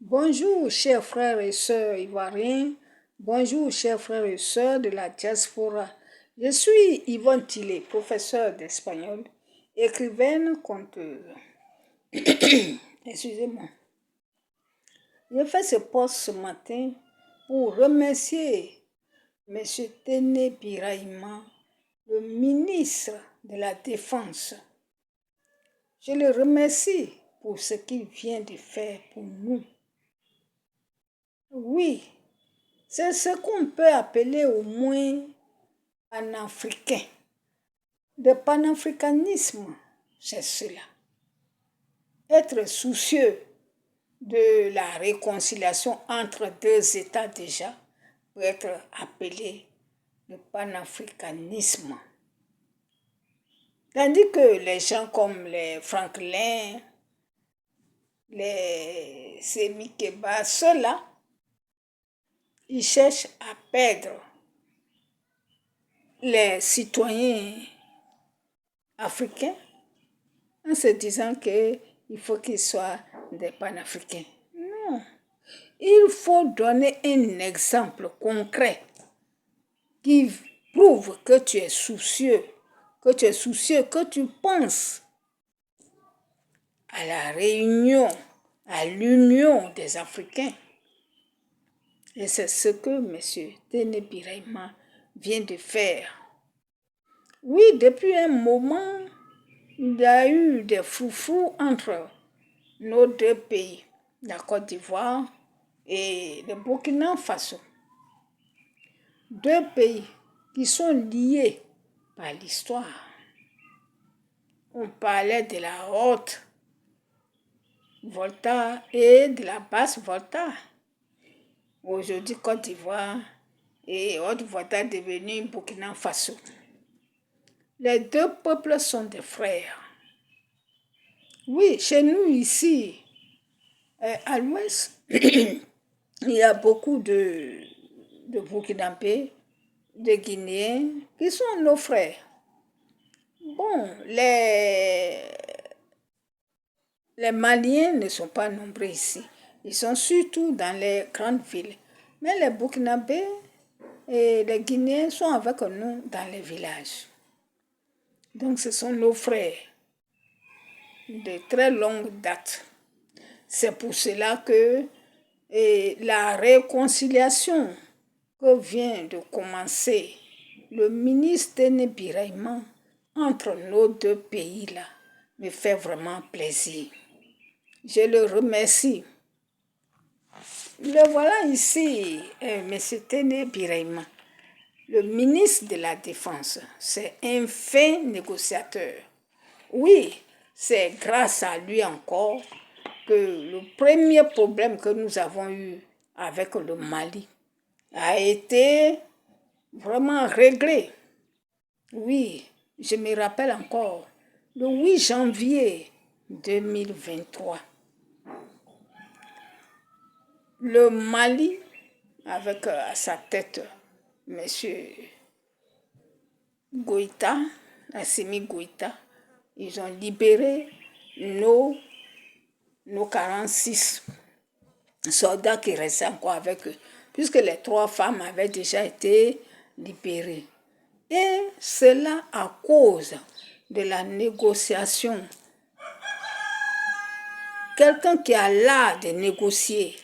Bonjour, chers frères et sœurs ivoiriens. Bonjour, chers frères et sœurs de la diaspora. Je suis Yvonne Tillet, professeure d'espagnol, écrivaine, conteuse. Excusez-moi. Je fais ce post ce matin pour remercier M. Téné Birahima, le ministre de la Défense. Je le remercie pour ce qu'il vient de faire pour nous. Oui, c'est ce qu'on peut appeler au moins panafricain. Le panafricanisme, c'est cela. Être soucieux de la réconciliation entre deux États déjà peut être appelé le panafricanisme. Tandis que les gens comme les Franklin, les Sémi Keba, ceux-là, ils cherchent à perdre les citoyens africains en se disant qu'il faut qu'ils soient des panafricains. Non. Il faut donner un exemple concret qui prouve que tu es soucieux, que tu penses à la réunion, à l'union des Africains. Et c'est ce que M. Téné Birahima vient de faire. Oui, depuis un moment, il y a eu des foufous entre nos deux pays, la Côte d'Ivoire et le Burkina Faso. Deux pays qui sont liés par l'histoire. On parlait de la haute Volta et de la basse Volta. Aujourd'hui, Côte d'Ivoire et haute Volta est devenue Burkina Faso. Les deux peuples sont des frères. Oui, chez nous ici, à l'ouest, il y a beaucoup de Burkinabés, de Guinéens qui sont nos frères. Bon, les Maliens ne sont pas nombreux ici. Ils sont surtout dans les grandes villes. Mais les Burkinabés et les Guinéens sont avec nous dans les villages. Donc ce sont nos frères de très longue date. C'est pour cela que la réconciliation que vient de commencer le ministre Téné Birahima entre nos deux pays-là me fait vraiment plaisir. Je le remercie. Le voilà ici, M. Téné Birahima, le ministre de la Défense. C'est un fin négociateur. Oui, c'est grâce à lui encore que le premier problème que nous avons eu avec le Mali a été vraiment réglé. Oui, je me rappelle encore, le 8 janvier 2023, le Mali, avec à sa tête M. Goïta, Assimi Goïta, ils ont libéré nos 46 soldats qui restaient encore avec eux, puisque les 3 femmes avaient déjà été libérées. Et cela à cause de la négociation. Quelqu'un qui a l'art de négocier,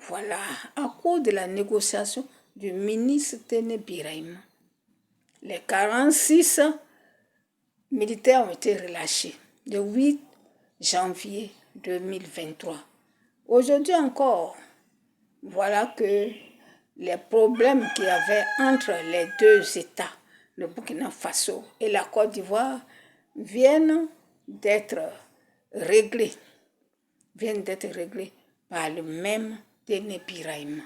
voilà, à cause de la négociation du ministre Téné Birahima. Les 46 militaires ont été relâchés le 8 janvier 2023. Aujourd'hui encore, voilà que les problèmes qu'il y avait entre les deux États, le Burkina Faso et la Côte d'Ivoire, viennent d'être réglés par le même Téné Birahima.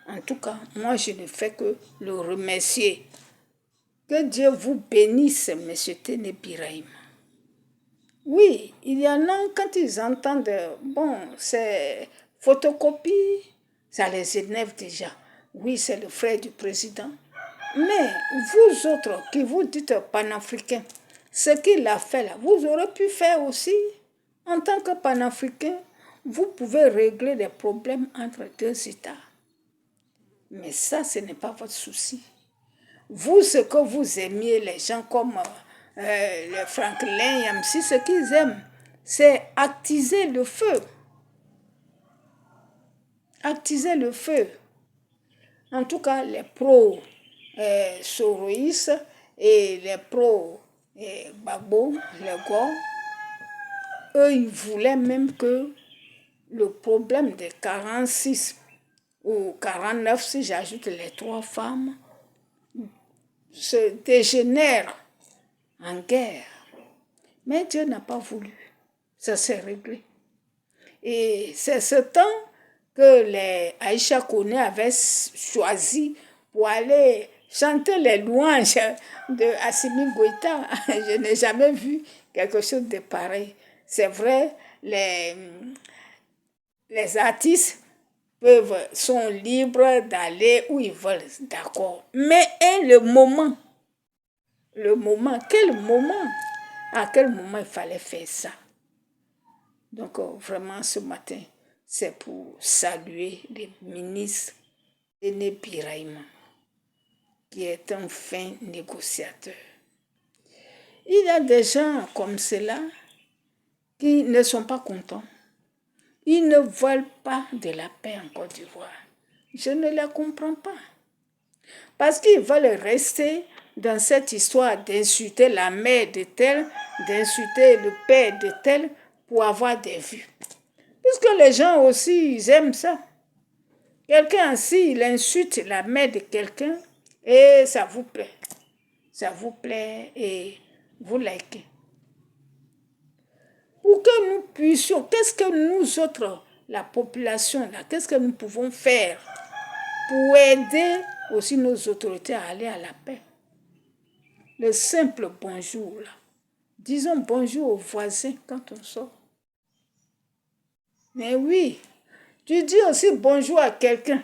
En tout cas, moi je ne fais que le remercier. Que Dieu vous bénisse, M. Téné Birahima. Oui, il y en a quand ils entendent, bon, c'est photocopie, ça les énerve déjà. Oui, c'est le frère du président. Mais vous autres qui vous dites panafricain, ce qu'il a fait là, vous aurez pu faire aussi en tant que panafricain vous pouvez régler les problèmes entre deux États. Mais ça, ce n'est pas votre souci. Vous, ce que vous aimiez, les gens comme le Franklin, Yamsi, ce qu'ils aiment, c'est attiser le feu. Attiser le feu. En tout cas, les pro-Soroïs et les pro-Gbagbo, les Go, eux, ils voulaient même que le problème des 46 ou 49, si j'ajoute les 3 femmes, se dégénère en guerre. Mais Dieu n'a pas voulu. Ça s'est réglé. Et c'est ce temps que les Aïcha Koné avaient choisi pour aller chanter les louanges de Assimi Goïta. Je n'ai jamais vu quelque chose de pareil. C'est vrai, les artistes sont libres d'aller où ils veulent, d'accord. Mais le moment, quel moment, à quel moment il fallait faire ça? Donc vraiment ce matin, c'est pour saluer le ministre Déné Birahima, qui est un fin négociateur. Il y a des gens comme cela qui ne sont pas contents. Ils ne veulent pas de la paix en Côte d'Ivoire. Je ne les comprends pas. Parce qu'ils veulent rester dans cette histoire d'insulter la mère de tel, d'insulter le père de tel pour avoir des vues. Puisque les gens aussi, ils aiment ça. Quelqu'un ainsi, il insulte la mère de quelqu'un et ça vous plaît. Ça vous plaît et vous likez. Pour que nous puissions, qu'est-ce que nous autres, la population, là, qu'est-ce que nous pouvons faire pour aider aussi nos autorités à aller à la paix? Le simple bonjour, là. Disons bonjour aux voisins quand on sort. Mais oui, tu dis aussi bonjour à quelqu'un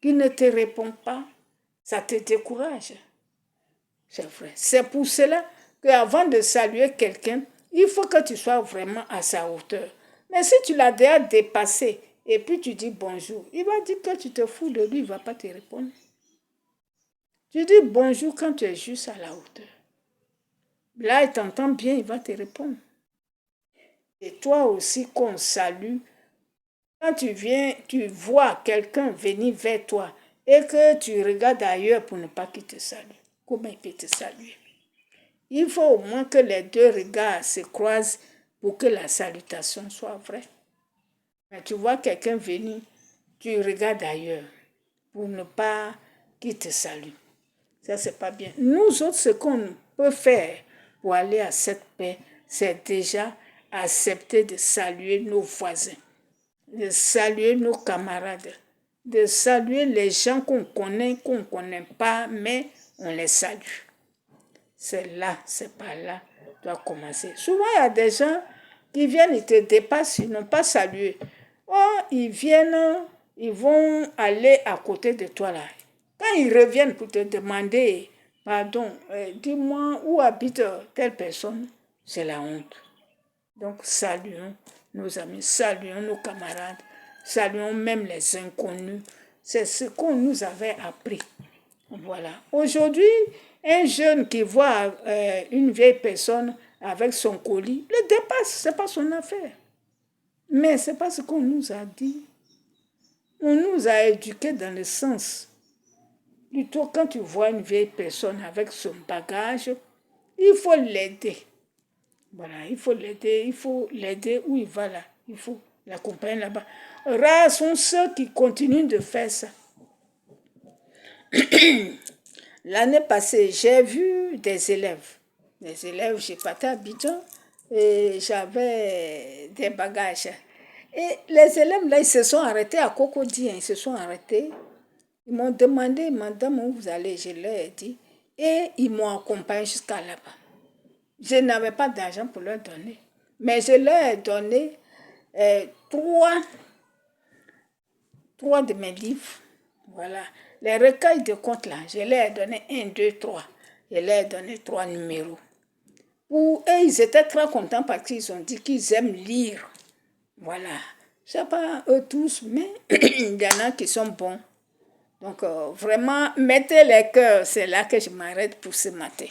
qui ne te répond pas, ça te décourage. C'est vrai. C'est pour cela qu'avant de saluer quelqu'un, il faut que tu sois vraiment à sa hauteur. Mais si tu l'as déjà dépassé et puis tu dis bonjour, il va dire que tu te fous de lui, il ne va pas te répondre. Tu dis bonjour quand tu es juste à la hauteur. Là, il t'entend bien, il va te répondre. Et toi aussi qu'on salue, quand tu vois quelqu'un venir vers toi et que tu regardes ailleurs pour ne pas qu'il te salue, comment il peut te saluer? Il faut au moins que les deux regards se croisent pour que la salutation soit vraie. Mais tu vois quelqu'un venir, tu regardes ailleurs pour ne pas qu'il te salue. Ça, c'est pas bien. Nous autres, ce qu'on peut faire pour aller à cette paix, c'est déjà accepter de saluer nos voisins, de saluer nos camarades, de saluer les gens qu'on connaît pas, mais on les salue. C'est là, c'est par là, doit commencer. Souvent, il y a des gens qui viennent, ils te dépassent, ils n'ont pas salué. Oh, ils viennent, ils vont aller à côté de toi là. Quand ils reviennent pour te demander, pardon, dis-moi où habite telle personne, c'est la honte. Donc, saluons nos amis, saluons nos camarades, saluons même les inconnus. C'est ce qu'on nous avait appris. Voilà. Aujourd'hui, un jeune qui voit une vieille personne avec son colis le dépasse, ce n'est pas son affaire. Mais ce n'est pas ce qu'on nous a dit. On nous a éduqués dans le sens. Plutôt, quand tu vois une vieille personne avec son bagage, il faut l'aider. Voilà, il faut l'aider où il va là. Il faut l'accompagner là-bas. Rares sont ceux qui continuent de faire ça. L'année passée, j'ai vu des élèves. J'ai parti à Abidjan et j'avais des bagages. Et les élèves, là, ils se sont arrêtés à Cocody. Ils se sont arrêtés. Ils m'ont demandé, madame, où vous allez? Je leur ai dit. Et ils m'ont accompagné jusqu'à là-bas. Je n'avais pas d'argent pour leur donner. Mais je leur ai donné trois de mes livres. Voilà. Les recueils de contes là, je leur ai donné 1, 2, 3. Je leur ai donné 3 numéros. Et ils étaient très contents parce qu'ils ont dit qu'ils aiment lire. Voilà. sais pas eux tous, mais il y en a qui sont bons. Donc, vraiment, mettez les cœurs. C'est là que je m'arrête pour ce matin.